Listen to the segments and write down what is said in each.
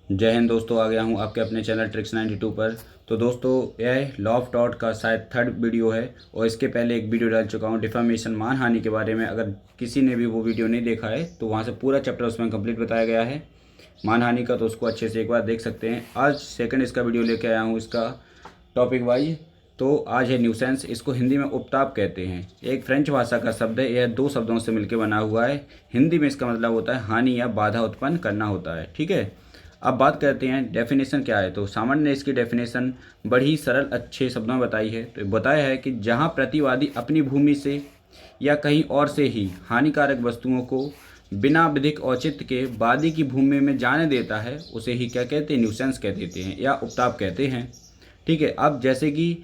जय हिंद दोस्तों, आ गया हूँ आपके अपने चैनल ट्रिक्स 92 पर। तो दोस्तों, यह लॉ ऑफ टॉट का शायद थर्ड वीडियो है और इसके पहले एक वीडियो डाल चुका हूँ डिफामेशन, मानहानि के बारे में। अगर किसी ने भी वो वीडियो नहीं देखा है तो वहाँ से पूरा चैप्टर उसमें कंप्लीट बताया गया है मानहानि का, तो उसको अच्छे से एक बार देख सकते हैं। आज सेकंड इसका वीडियो लेके आया हूँ इसका टॉपिक वाइज। तो आज है न्यूसेंस। इसको हिंदी में उपताप कहते हैं। एक फ्रेंच भाषा का शब्द है। यह दो शब्दों से मिलकर बना हुआ है। हिंदी में इसका मतलब होता है हानि या बाधा उत्पन्न करना होता है। ठीक है, अब बात करते हैं डेफिनेशन क्या है। तो सामान्य ने इसकी डेफिनेशन बड़ी सरल अच्छे शब्दों में बताई है। तो बताया है कि जहां प्रतिवादी अपनी भूमि से या कहीं और से ही हानिकारक वस्तुओं को बिना विधिक औचित्य के वादी की भूमि में जाने देता है, उसे ही क्या कहते हैं, न्यूसेंस कह देते हैं या उपताप कहते हैं। ठीक है, अब जैसे कि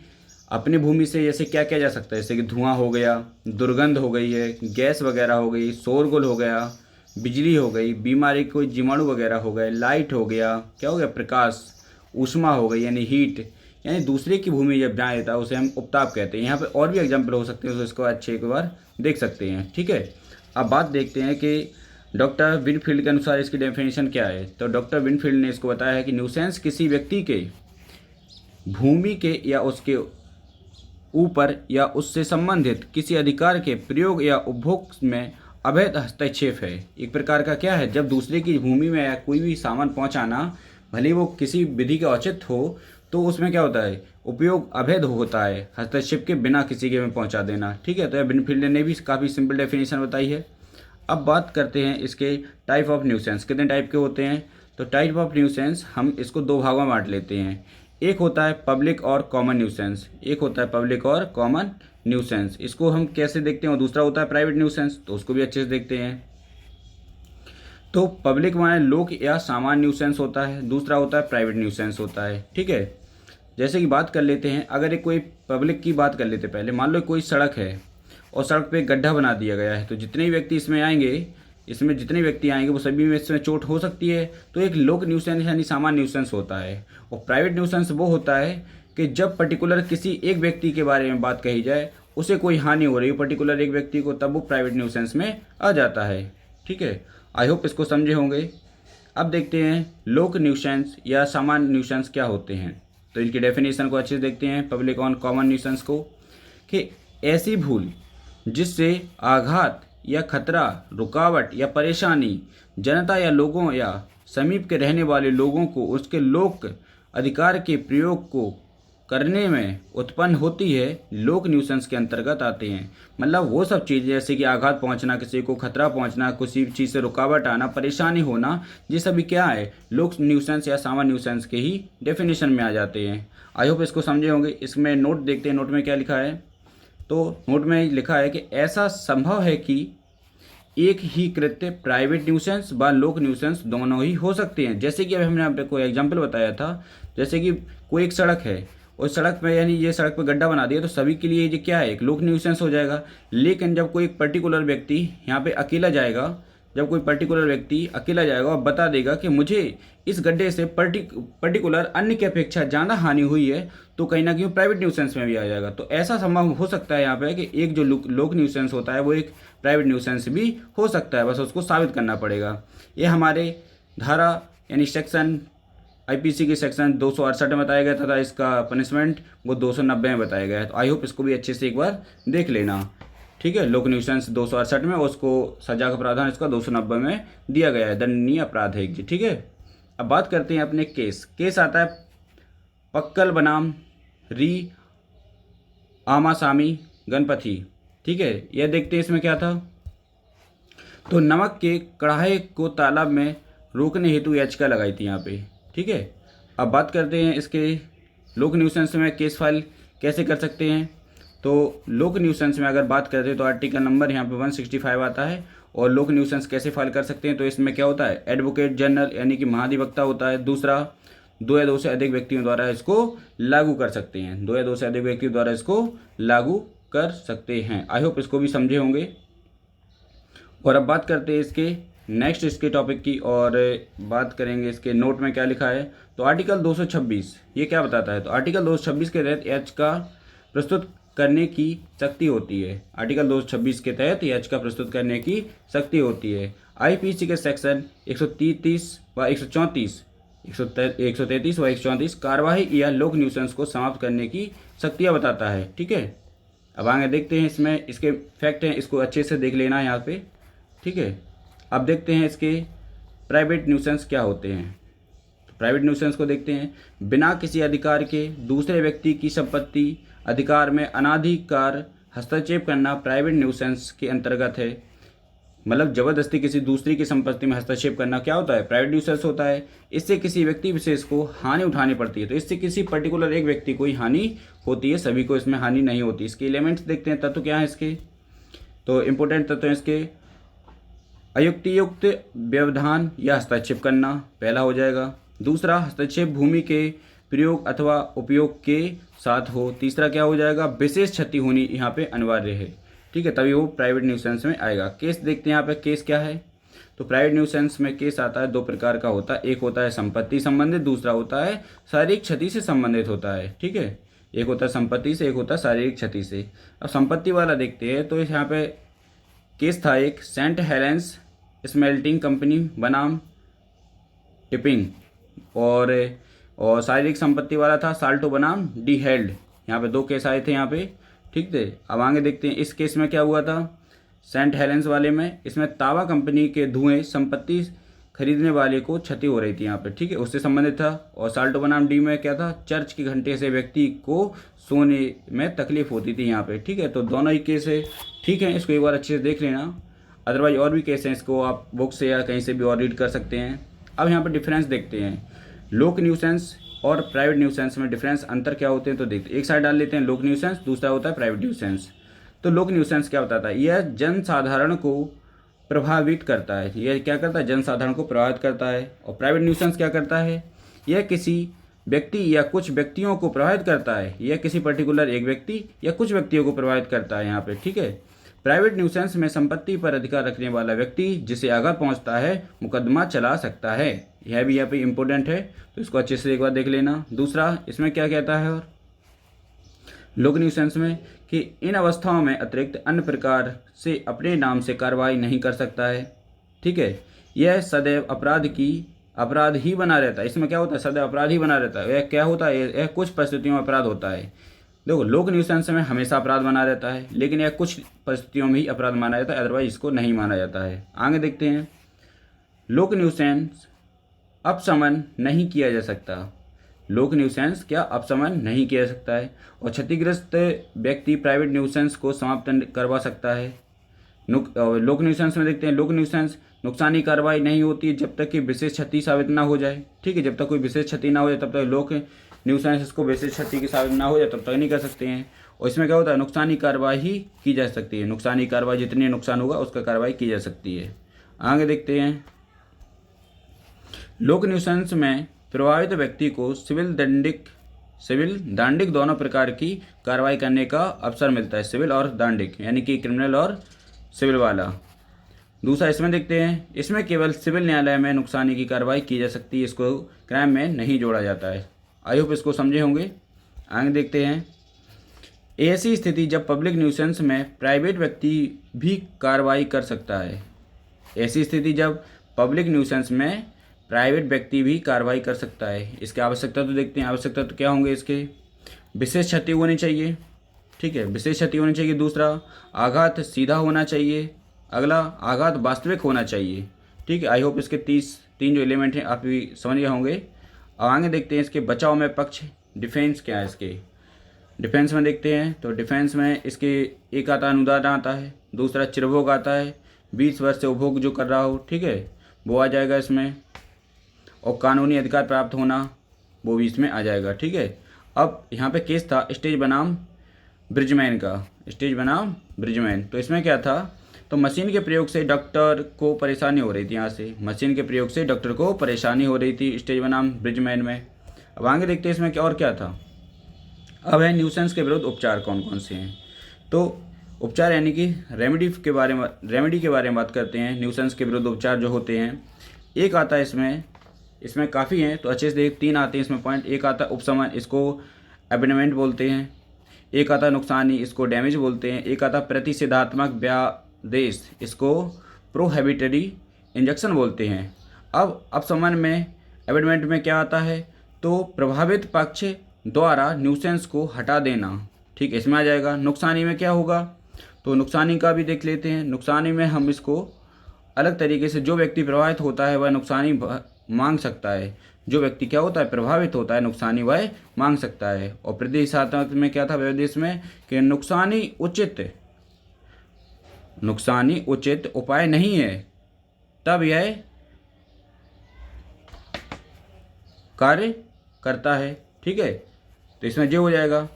अपनी भूमि से जैसे क्या किया जा सकता है, जैसे कि धुआं हो गया, दुर्गंध हो गई है, गैस वगैरह हो गई, शोरगुल हो गया, बिजली हो गई, बीमारी कोई जीवाणु वगैरह हो गए, लाइट हो गया, क्या हो गया, प्रकाश, ऊष्मा हो गई यानी हीट, यानी दूसरे की भूमि जब जाए देता है उसे हम उपताप कहते हैं। यहाँ पे और भी एग्जाम्पल हो सकते हैं, तो इसको अच्छे एक बार देख सकते हैं। ठीक है, अब बात देखते हैं कि डॉक्टर विनफील्ड के अनुसार इसकी डेफिनेशन क्या है। तो डॉक्टर विनफील्ड ने इसको बताया है कि न्यूसेंस किसी व्यक्ति के भूमि के या उसके ऊपर या उससे संबंधित किसी अधिकार के प्रयोग या उपभोग में अवैध हस्तक्षेप है। एक प्रकार का क्या है, जब दूसरे की भूमि में या कोई भी सामान पहुंचाना, भले वो किसी विधि के औचित हो, तो उसमें क्या होता है, उपयोग अवैध होता है, हस्तक्षेप के बिना किसी के में पहुंचा देना। ठीक है, तो यह विनफील्ड ने भी काफ़ी सिंपल डेफिनेशन बताई है। अब बात करते हैं इसके टाइप ऑफ न्यूसेंस कितने टाइप के होते हैं। तो टाइप ऑफ न्यूसेंस हम इसको दो भागों में बांट लेते हैं। एक होता है पब्लिक और कॉमन न्यूसेंस, एक होता है पब्लिक और कॉमन न्यूसेंस। इसको हम कैसे देखते हैं। और दूसरा होता है प्राइवेट न्यूसेंस, तो उसको भी अच्छे से देखते हैं। तो पब्लिक माने लोक या सामान्य न्यूसेंस होता है, दूसरा होता है प्राइवेट न्यूसेंस होता है। ठीक है, जैसे कि बात कर लेते हैं, अगर एक कोई पब्लिक की बात कर लेते हैं पहले। मान लो कोई सड़क है और सड़क पे एक गड्ढा बना दिया गया है, तो जितने भी व्यक्ति इसमें आएंगे, इसमें जितने व्यक्ति आएंगे वो सभी में इसमें चोट हो सकती है। तो एक लोक न्यूसेंस यानी सामान्य न्यूसेंस होता है। और प्राइवेट न्यूसेंस वो होता है कि जब पर्टिकुलर किसी एक व्यक्ति के बारे में बात कही जाए, उसे कोई हानि हो रही है पर्टिकुलर एक व्यक्ति को, तब वो प्राइवेट न्यूसेंस में आ जाता है। ठीक है, आई होप इसको समझे होंगे। अब देखते हैं लोक न्यूसेंस या सामान्य न्यूसेंस क्या होते हैं। तो इनकी डेफिनेशन को अच्छे से देखते हैं, पब्लिक और कॉमन न्यूसेंस को। कि ऐसी भूल जिससे आघात या खतरा, रुकावट या परेशानी जनता या लोगों या समीप के रहने वाले लोगों को उसके लोक अधिकार के प्रयोग को करने में उत्पन्न होती है, लोक न्यूसेंस के अंतर्गत आते हैं। मतलब वो सब चीज़ें जैसे कि आघात पहुंचना, किसी को खतरा पहुंचना, किसी चीज़ से रुकावट आना, परेशानी होना, ये सभी क्या है, लोक न्यूसेंस या सामान्य न्यूसेंस के ही डेफिनेशन में आ जाते हैं। आई होप इसको समझे होंगे। इसमें नोट देखते हैं, नोट में क्या लिखा है। तो नोट में लिखा है कि ऐसा संभव है कि एक ही कृत्य प्राइवेट न्यूसेंस व लोक न्यूसेंस दोनों ही हो सकते हैं। जैसे कि अभी हमने आपको एग्जांपल बताया था, जैसे कि कोई एक सड़क है और सड़क पे यानी ये सड़क पे गड्ढा बना दिया, तो सभी के लिए ये क्या है, एक लोक न्यूसेंस हो जाएगा। लेकिन जब कोई पर्टिकुलर व्यक्ति यहाँ पे अकेला जाएगा, जब कोई पर्टिकुलर व्यक्ति अकेला जाएगा और बता देगा कि मुझे इस गड्ढे से पर्टिकुलर अन्य की अपेक्षा ज़्यादा हानि हुई है, तो कहीं ना कहीं प्राइवेट न्यूसेंस में भी आ जाएगा। तो ऐसा संभव हो सकता है यहाँ पे कि एक जो लोक न्यूसेंस होता है वो एक प्राइवेट न्यूसेंस भी हो सकता है, बस उसको साबित करना पड़ेगा। ये हमारे धारा यानी सेक्शन आईपीसी के सेक्शन 268 में बताया गया था। इसका पनिशमेंट वो 290 में बताया गया है। तो आई होप इसको भी अच्छे से एक बार देख लेना। ठीक है, लोक न्यूसेंस 268 में, उसको सजा का प्रावधान इसका 290 में दिया गया है, दंडनीय अपराध है जी। ठीक है, अब बात करते हैं अपने केस आता है पक्कल बनाम री आमासामी गणपति। ठीक है, यह देखते हैं इसमें क्या था। तो नमक के कढ़ाई को तालाब में रोकने हेतु याचिका लगाई थी यहाँ पे। ठीक है, अब बात करते हैं इसके लोक न्यूसेंस में केस फाइल कैसे कर सकते हैं। तो लोक न्यूसेंस में अगर बात करते हैं तो आर्टिकल नंबर यहाँ पे 165 आता है। और लोक न्यूसेंस कैसे फाइल कर सकते हैं, तो इसमें क्या होता है, एडवोकेट जनरल यानी कि महाधिवक्ता होता है। दूसरा, दो या दो से अधिक व्यक्तियों द्वारा इसको लागू कर सकते हैं, दो या दो से अधिक व्यक्तियों द्वारा इसको लागू कर सकते हैं। आई होप इसको भी समझे होंगे। और अब बात करते हैं इसके नेक्स्ट इसके टॉपिक की, और बात करेंगे इसके नोट में क्या लिखा है। तो आर्टिकल 226 ये क्या बताता है। तो आर्टिकल 226 के तहत याचिका प्रस्तुत करने की शक्ति होती है। आर्टिकल 226 के तहत याचिका प्रस्तुत करने की शक्ति होती है। आईपीसी के सेक्शन 133 व 134 133 व 134 कार्यवाही या लोक न्यूसेंस को समाप्त करने की शक्तियाँ बताता है। ठीक है, अब आगे देखते हैं इसमें इसके फैक्ट हैं, इसको अच्छे से देख लेना है यहाँ पे। ठीक है, अब देखते हैं इसके प्राइवेट न्यूसेंस क्या होते हैं। तो प्राइवेट न्यूसेंस को देखते हैं। बिना किसी अधिकार के दूसरे व्यक्ति की संपत्ति अधिकार में अनाधिकार हस्तक्षेप करना प्राइवेट न्यूसेंस के अंतर्गत है। मतलब जबरदस्ती किसी दूसरी की संपत्ति में हस्तक्षेप करना क्या होता है, प्राइवेट न्यूसेंस होता है। इससे किसी व्यक्ति विशेष को हानि उठानी पड़ती है, तो इससे किसी पर्टिकुलर एक व्यक्ति को ही हानि होती है, सभी को इसमें हानि नहीं होती। इसके एलिमेंट्स देखते हैं, तत्व क्या है इसके। तो इंपॉर्टेंट तत्व हैं इसके, अयुक्तियुक्त व्यवधान या हस्तक्षेप करना पहला हो जाएगा। दूसरा, हस्तक्षेप भूमि के प्रयोग अथवा उपयोग के साथ हो। तीसरा क्या हो जाएगा, विशेष क्षति होनी यहाँ पे अनिवार्य है। ठीक है, तभी वो प्राइवेट न्यूसेंस में आएगा। केस देखते हैं यहाँ पे, केस क्या है। तो प्राइवेट न्यूसेंस में केस आता है, दो प्रकार का होता है। एक होता है संपत्ति संबंधित, दूसरा होता है शारीरिक क्षति से संबंधित होता है। ठीक है, एक होता है संपत्ति से, एक होता है शारीरिक क्षति से। अब संपत्ति वाला देखते हैं, तो यहाँ पे केस था एक, सेंट हेलेंस स्मेल्टिंग कंपनी बनाम टिपिंग, और शारीरिक संपत्ति वाला था साल्टो बनाम डी हेल्ड। यहाँ पे दो केस आए थे यहाँ पे। ठीक थे, अब आगे देखते हैं इस केस में क्या हुआ था। सेंट हेलेंस वाले में, इसमें तावा कंपनी के धुएं संपत्ति खरीदने वाले को क्षति हो रही थी यहाँ पे। ठीक है, उससे संबंधित था। और साल्टो बनाम डी में क्या था, चर्च के घंटे से व्यक्ति को सोने में तकलीफ होती थी यहाँ पे। ठीक है, तो दोनों ही केस है। ठीक है, इसको एक बार अच्छे से देख लेना, अदरवाइज और भी केस हैं, इसको आप बुक से या कहीं से भी और रीड कर सकते हैं। अब यहाँ पर डिफरेंस देखते हैं, लोक न्यूसेंस और प्राइवेट न्यूसेंस में डिफरेंस अंतर क्या होते हैं। तो देखते एक साइड डाल लेते हैं लोक न्यूसेंस, दूसरा होता है प्राइवेट न्यूसेंस। तो लोक न्यूसेंस क्या बताता है, यह जनसाधारण को प्रभावित करता है। यह क्या करता है, जनसाधारण को प्रभावित करता है। और प्राइवेट न्यूसेंस क्या करता है, यह किसी व्यक्ति या कुछ व्यक्तियों को प्रभावित करता है। यह किसी पर्टिकुलर एक व्यक्ति या कुछ व्यक्तियों को प्रभावित करता है यहाँ पे। ठीक है, प्राइवेट न्यूसेंस में संपत्ति पर अधिकार रखने वाला व्यक्ति जिसे आघात पहुंचता है मुकदमा चला सकता है। यह भी यहाँ पे इम्पोर्टेंट है, तो इसको अच्छे से एक बार देख लेना। दूसरा इसमें क्या कहता है, और लोक न्यूसेंस में कि इन अवस्थाओं में अतिरिक्त अन्य प्रकार से अपने नाम से कार्रवाई नहीं कर सकता है। ठीक है, यह सदैव अपराध ही बना रहता है। इसमें क्या होता है, सदैव अपराध ही बना रहता है। यह क्या होता है, यह कुछ परिस्थितियों में अपराध होता है। देखो, लोक न्यूसेंस में हमेशा अपराध बना रहता है, लेकिन यह कुछ परिस्थितियों में ही अपराध माना जाता है, अदरवाइज इसको नहीं माना जाता है। आगे देखते हैं, लोक न्यूसेंस अपशमन नहीं किया जा सकता। लोक न्यूसेंस क्या अपशमन नहीं किया जा सकता है। और क्षतिग्रस्त व्यक्ति प्राइवेट न्यूसेंस को समाप्त करवा सकता है। लोक न्यूसेंस में देखते हैं, लोक न्यूसेंस नुकसानी कार्रवाई नहीं होती जब तक कि विशेष क्षति साबित ना हो जाए। ठीक है, जब तक कोई विशेष क्षति ना हो जाए तब तक लोक न्यूसेंस इसको विशेष क्षति की साबित ना हो जाए तब तक नहीं कर सकते हैं। और इसमें क्या होता है, नुकसानी कार्रवाई ही की जा सकती है। नुकसानी कार्रवाई जितनी नुकसान होगा उसका कार्रवाई की जा सकती है। आगे देखते हैं, लोक न्यूसेंस में प्रभावित व्यक्ति को सिविल दांडिक दोनों प्रकार की कार्रवाई करने का अवसर मिलता है। सिविल और दांडिक यानी कि क्रिमिनल और सिविल वाला। दूसरा इसमें देखते हैं, इसमें केवल सिविल न्यायालय में नुकसानी की कार्रवाई की जा सकती है, इसको क्राइम में नहीं जोड़ा जाता है। आई होप इसको समझे होंगे। आगे देखते हैं, ऐसी स्थिति जब पब्लिक न्यूसेंस में प्राइवेट व्यक्ति भी कार्रवाई कर सकता है। ऐसी स्थिति जब पब्लिक न्यूसेंस में प्राइवेट व्यक्ति भी कार्रवाई कर सकता है। इसकी आवश्यकता तो देखते हैं, आवश्यकता तो क्या होंगे इसके, विशेष क्षति होनी चाहिए। ठीक है, विशेष क्षति होनी चाहिए। दूसरा, आघात सीधा होना चाहिए। अगला, आघात वास्तविक होना चाहिए। ठीक है, आई होप इसके तीन जो एलिमेंट हैं आप भी समझ गए होंगे। अब आगे देखते हैं इसके बचाव में पक्ष, डिफेंस क्या है इसके। डिफेंस में देखते हैं, तो डिफेंस में इसके एक आता अनुदान आता है, दूसरा चिरभोग आता है, 20 वर्ष से उपभोग जो कर रहा हो, ठीक है, वो आ जाएगा इसमें। और कानूनी अधिकार प्राप्त होना वो भी इसमें आ जाएगा। ठीक है, अब यहाँ पे केस था स्टेज बनाम ब्रिजमैन का, स्टेज बनाम ब्रिजमैन। तो इसमें क्या था, तो मशीन के प्रयोग से डॉक्टर को परेशानी हो रही थी। यहाँ से मशीन के प्रयोग से डॉक्टर को परेशानी हो रही थी स्टेज बनाम ब्रिजमैन में। अब आगे देखते हैं इसमें क्या और क्या था। अब है न्यूसेंस के विरुद्ध उपचार कौन कौन से हैं। तो उपचार यानी कि रेमेडी के बारे में बात करते हैं। न्यूसेंस के विरुद्ध उपचार जो होते हैं, एक आता है इसमें काफ़ी हैं, तो अच्छे से देख, 3 आते हैं इसमें पॉइंट। एक आता है उपशमन, इसको एबेनमेंट बोलते हैं। एक आता है नुकसानी, इसको डैमेज बोलते हैं। एक आता है प्रतिषेधात्मक व्यादेश, इसको प्रोहिबिटरी इंजेक्शन बोलते हैं। अब उपशमन में अबेटमेंट में क्या आता है, तो प्रभावित पक्ष द्वारा न्यूसेंस को हटा देना, ठीक है, इसमें आ जाएगा। नुकसानी में क्या होगा, तो नुकसानी का भी देख लेते हैं। नुकसानी में हम इसको अलग तरीके से, जो व्यक्ति प्रभावित होता है वह नुकसानी मांग सकता है। जो व्यक्ति क्या होता है, प्रभावित होता है, नुकसानी वह मांग सकता है। और प्रतिदेशात्मक में क्या था व्यवदेश में, कि नुकसानी उचित उपाय नहीं है, तब यह कार्य करता है, ठीक है। तो इसमें जो हो जाएगा।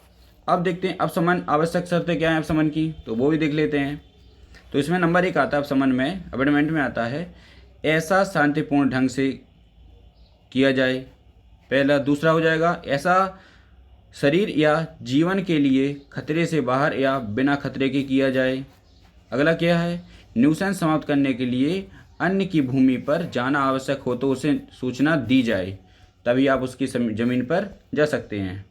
अब देखते हैं अपशमन आवश्यक शर्तें क्या है अपशमन की, तो वो भी देख लेते हैं। तो इसमें नंबर 1 आता है अपशमन में, अबेटमेंट में आता है, ऐसा शांतिपूर्ण ढंग से किया जाए, पहला। दूसरा हो जाएगा, ऐसा शरीर या जीवन के लिए खतरे से बाहर या बिना खतरे के किया जाए। अगला क्या है, न्यूसेंस समाप्त करने के लिए अन्य की भूमि पर जाना आवश्यक हो तो उसे सूचना दी जाए, तभी आप उसकी ज़मीन पर जा सकते हैं।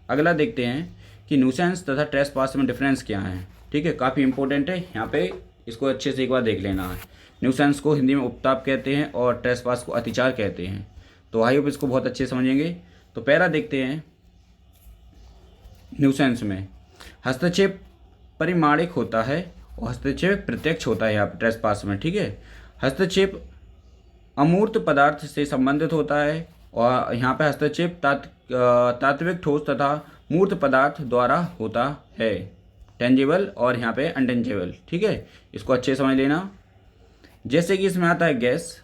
अगला देखते हैं कि न्यूसेंस तथा ट्रेसपास में डिफरेंस क्या है, ठीक है, काफ़ी इंपॉर्टेंट है, यहाँ पे इसको अच्छे से एक बार देख लेना है। न्यूसेंस को हिंदी में उपताप कहते हैं और ट्रेसपास को अतिचार कहते हैं। तो आई होप इसको बहुत अच्छे समझेंगे। तो पहला देखते हैं, न्यूसेंस में हस्तक्षेप परिमाणिक होता है और हस्तक्षेप प्रत्यक्ष होता है यहाँ पर ट्रेसपास में, ठीक है। हस्तक्षेप अमूर्त पदार्थ से संबंधित होता है और यहाँ पे हस्तक्षेप तात्विक ठोस तथा मूर्त पदार्थ द्वारा होता है, टेंजिबल और यहाँ पे अनटेंजिबल, ठीक है। इसको अच्छे समझ लेना। जैसे कि इसमें आता है गैस,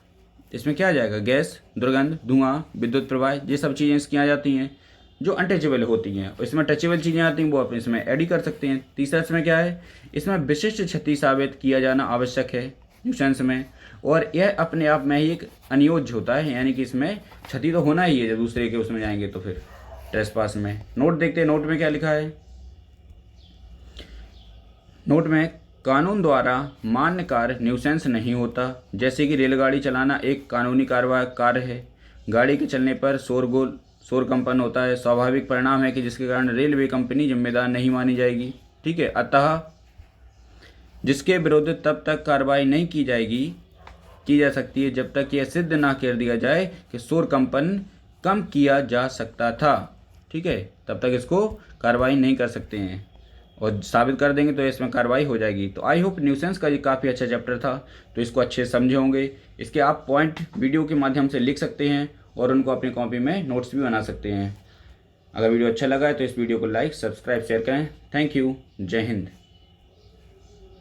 इसमें क्या आ जाएगा, गैस, दुर्गंध, धुआं, विद्युत प्रवाह, ये सब चीज़ें इसकी आ जाती हैं जो अनटचेबल होती हैं। और इसमें टचेबल चीज़ें आती हैं वो आप इसमें ऐड ही कर सकते हैं। तीसरा इसमें क्या है, इसमें विशिष्ट क्षति साबित किया जाना आवश्यक है न्यूसेंस में, और यह अपने आप में ही एक अनियोज्य होता है, यानी कि इसमें क्षति तो होना ही है जब दूसरे के उसमें जाएंगे तो फिर ट्रेसपास में। नोट देखते हैं, नोट में क्या लिखा है। नोट में कानून द्वारा मान्य कार्य न्यूसेंस नहीं होता, जैसे कि रेलगाड़ी चलाना एक कानूनी कार्य है। गाड़ी के चलने पर शोर कंपन होता है, स्वाभाविक परिणाम है कि जिसके कारण रेलवे कंपनी जिम्मेदार नहीं मानी जाएगी, ठीक है। अतः जिसके विरुद्ध तब तक कार्रवाई नहीं की जा सकती है जब तक यह सिद्ध ना कर दिया जाए कि शोर कंपन कम किया जा सकता था, ठीक है, तब तक इसको कार्रवाई नहीं कर सकते हैं, और साबित कर देंगे तो इसमें कार्रवाई हो जाएगी। तो आई होप न्यूसेंस का ये काफ़ी अच्छा चैप्टर था, तो इसको अच्छे से समझे होंगे। इसके आप पॉइंट वीडियो के माध्यम से लिख सकते हैं और उनको अपनी कॉपी में नोट्स भी बना सकते हैं। अगर वीडियो अच्छा लगा है तो इस वीडियो को लाइक, सब्सक्राइब, शेयर करें। Thank you. जय हिंद।